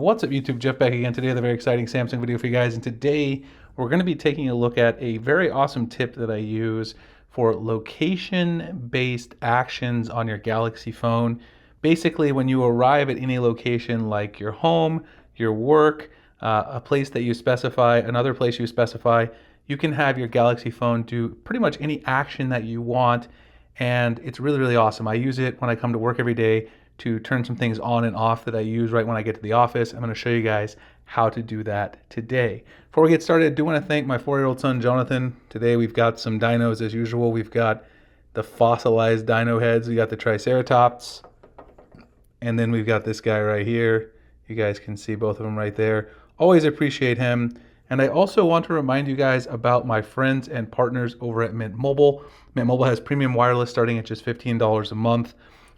What's up YouTube, Jeff back again. Today, a very exciting Samsung video for you guys. And today we're going to be taking a look at a very awesome tip that I use for location-based actions on your Galaxy phone. Basically, when you arrive at any location like your home, your work, a place that you specify, another place you specify, you can have your Galaxy phone do pretty much any action that you want. And it's really, really awesome. I use it when I come to work every day to turn some things on and off that I use right when I get to the office. I'm going to show you guys how to do that today. Before we get started, I do want to thank my 4-year-old son, Jonathan. Today we've got some dinos as usual. We've got the fossilized dino heads. We got the Triceratops. And then we've got this guy right here. You guys can see both of them right there. Always appreciate him. And I also want to remind you guys about my friends and partners over at Mint Mobile. Mint Mobile has premium wireless starting at just $15 a month.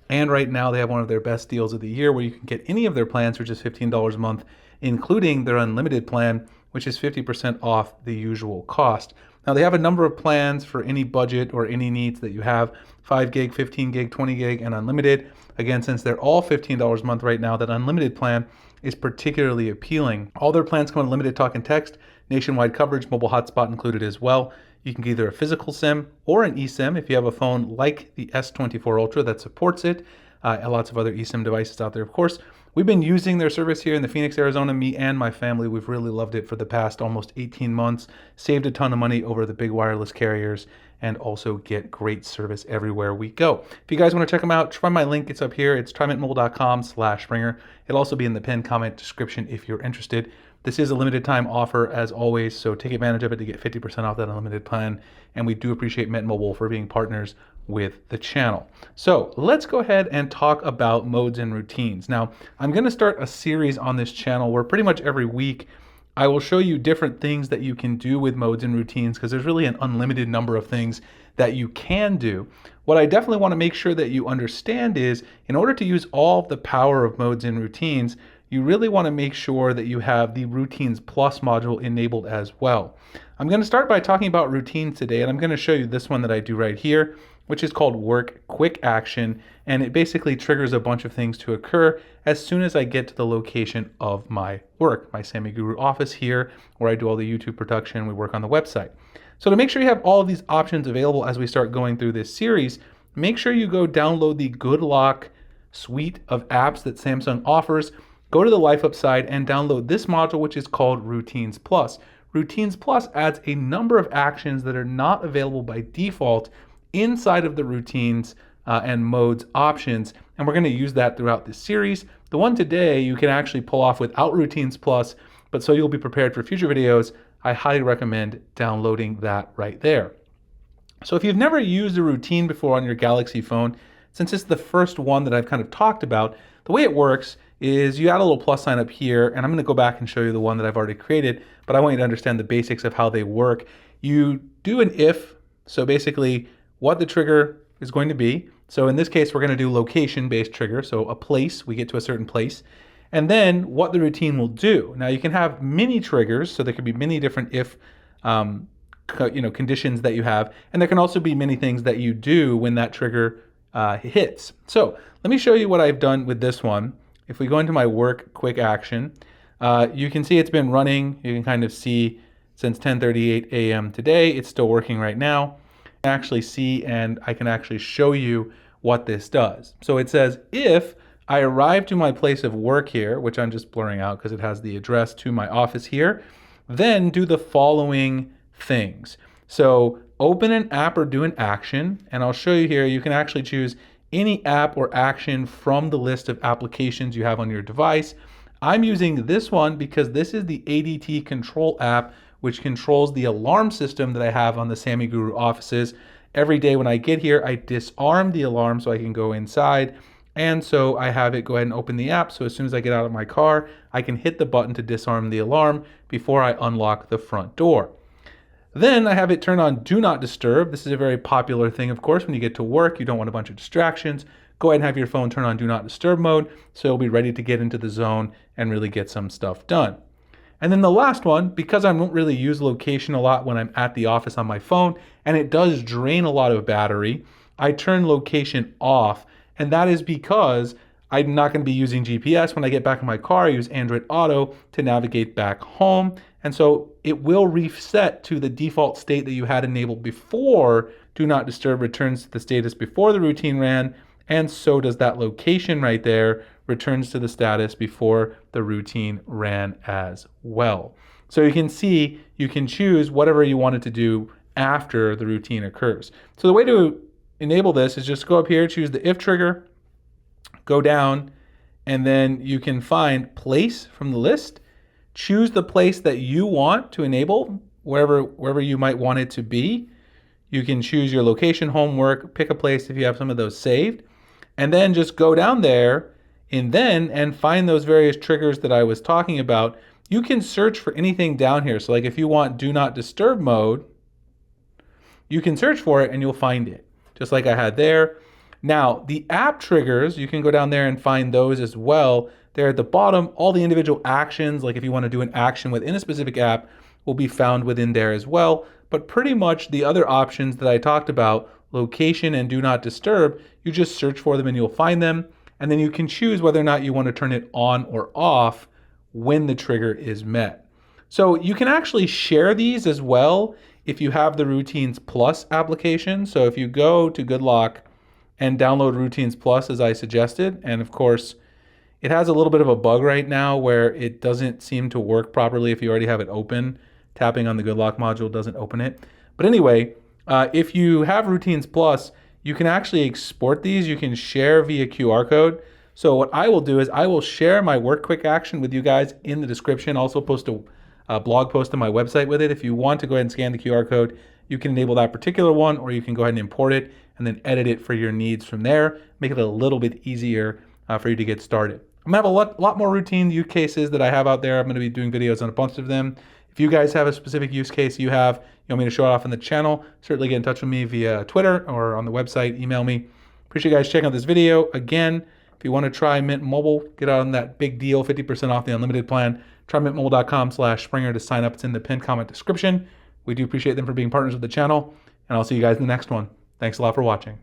And right now they have one of their best deals of the year where you can get any of their plans for just $15 a month, including their unlimited plan, which is 50% off the usual cost. Now they have a number of plans for any budget or any needs that you have: 5 gig, 15 gig, 20 gig, and unlimited. Again, since they're all $15 a month right now, that unlimited plan is particularly appealing. All their plans come with unlimited talk and text, nationwide coverage, mobile hotspot included as well. You can get either a physical SIM or an eSIM if you have a phone like the S24 Ultra that supports it. Lots of other eSIM devices out there, of course. We've been using their service here in the Phoenix, Arizona, me and my family. We've really loved it for the past almost 18 months, saved a ton of money over the big wireless carriers, and also get great service everywhere we go. If you guys want to check them out, try my link. It's up here. It's trymintmobile.com/Springer. It'll also be in the pinned comment description if you're interested. This is a limited time offer as always, so take advantage of it to get 50% off that unlimited plan. And we do appreciate Mint Mobile for being partners with the channel. So let's go ahead and talk about modes and routines. Now, I'm going to start a series on this channel where pretty much every week I will show you different things that you can do with modes and routines, because there's really an unlimited number of things that you can do. What I definitely want to make sure that you understand is, in order to use all of the power of modes and routines, you really want to make sure that you have the Routines Plus module enabled as well. I'm going to start by talking about routines today, and I'm going to show you this one that I do right here, which is called Work Quick Action, and it basically triggers a bunch of things to occur as soon as I get to the location of my work, my Sammy Guru office here, where I do all the YouTube production, we work on the website. So to make sure you have all of these options available as we start going through this series, make sure you go download the GoodLock suite of apps that Samsung offers. Go to the Life Up side and download this module, which is called Routines Plus. Routines Plus adds a number of actions that are not available by default inside of the routines and modes options, and we're going to use that throughout this series. The one today you can actually pull off without Routines Plus, but so you'll be prepared for future videos, I highly recommend downloading that right there. So if you've never used a routine before on your Galaxy phone, since it's the first one that I've kind of talked about, the way it works is you add a little plus sign up here, and I'm going to go back and show you the one that I've already created, but I want you to understand the basics of how they work. You do an if, so basically what the trigger is going to be. So in this case, we're going to do location-based trigger, so a place, we get to a certain place, and then what the routine will do. Now you can have many triggers, so there could be many different if conditions that you have, and there can also be many things that you do when that trigger hits. So let me show you what I've done with this one. If we go into my Work Quick Action, you can see it's been running. You can kind of see since 10:38 a.m. today, it's still working right now. I can actually see, and I can actually show you what this does. So it says, if I arrive to my place of work here, which I'm just blurring out because it has the address to my office here, then do the following things. So open an app or do an action, and I'll show you here, you can actually choose any app or action from the list of applications you have on your device. I'm using this one because this is the ADT Control app, which controls the alarm system that I have on the Sammy Guru offices. Every day when I get here, I disarm the alarm so I can go inside. And so I have it go ahead and open the app. So as soon as I get out of my car, I can hit the button to disarm the alarm before I unlock the front door. Then I have it turn on Do Not Disturb. This is a very popular thing, of course. When you get to work, you don't want a bunch of distractions. Go ahead and have your phone turn on Do Not Disturb mode, so you'll be ready to get into the zone and really get some stuff done. And then the last one, because I don't really use location a lot when I'm at the office on my phone, and it does drain a lot of battery, I turn location off. And that is because I'm not going to be using GPS when I get back in my car. I use Android Auto to navigate back home. And so it will reset to the default state that you had enabled before Do Not Disturb returns to the status before the routine ran. And so does that location right there, returns to the status before the routine ran as well. So you can see, you can choose whatever you wanted to do after the routine occurs. So the way to enable this is just go up here, choose the if trigger, go down, and then you can find place from the list. Choose the place that you want to enable, wherever you might want it to be. You can choose your location, homework, pick a place if you have some of those saved, and then just go down there and find those various triggers that I was talking about. You can search for anything down here. So like if you want Do Not Disturb mode, you can search for it and you'll find it, just like I had there. Now, the app triggers, you can go down there and find those as well. There at the bottom, all the individual actions, like if you want to do an action within a specific app, will be found within there as well. But pretty much the other options that I talked about, location and Do Not Disturb, you just search for them and you'll find them. And then you can choose whether or not you want to turn it on or off when the trigger is met. So you can actually share these as well if you have the Routines Plus application. So if you go to GoodLock and download Routines Plus as I suggested, and of course it has a little bit of a bug right now where it doesn't seem to work properly if you already have it open. Tapping on the GoodLock module doesn't open it. But anyway, if you have Routines Plus, you can actually export these. You can share via QR code. So what I will do is I will share my Work Quick action with you guys in the description. Also post a blog post on my website with it. If you want to go ahead and scan the QR code, you can enable that particular one, or you can go ahead and import it and then edit it for your needs from there. Make it a little bit easier for you to get started. I'm gonna have a lot more routine use cases that I have out there. I'm gonna be doing videos on a bunch of them. If you guys have a specific use case you want me to show it off in the channel, certainly get in touch with me via Twitter or on the website, email me. Appreciate you guys checking out this video. Again, if you want to try Mint Mobile, get out on that big deal, 50% off the unlimited plan. Try mintmobile.com/Springer to sign up. It's in the pinned comment description. We do appreciate them for being partners of the channel, and I'll see you guys in the next one. Thanks a lot for watching.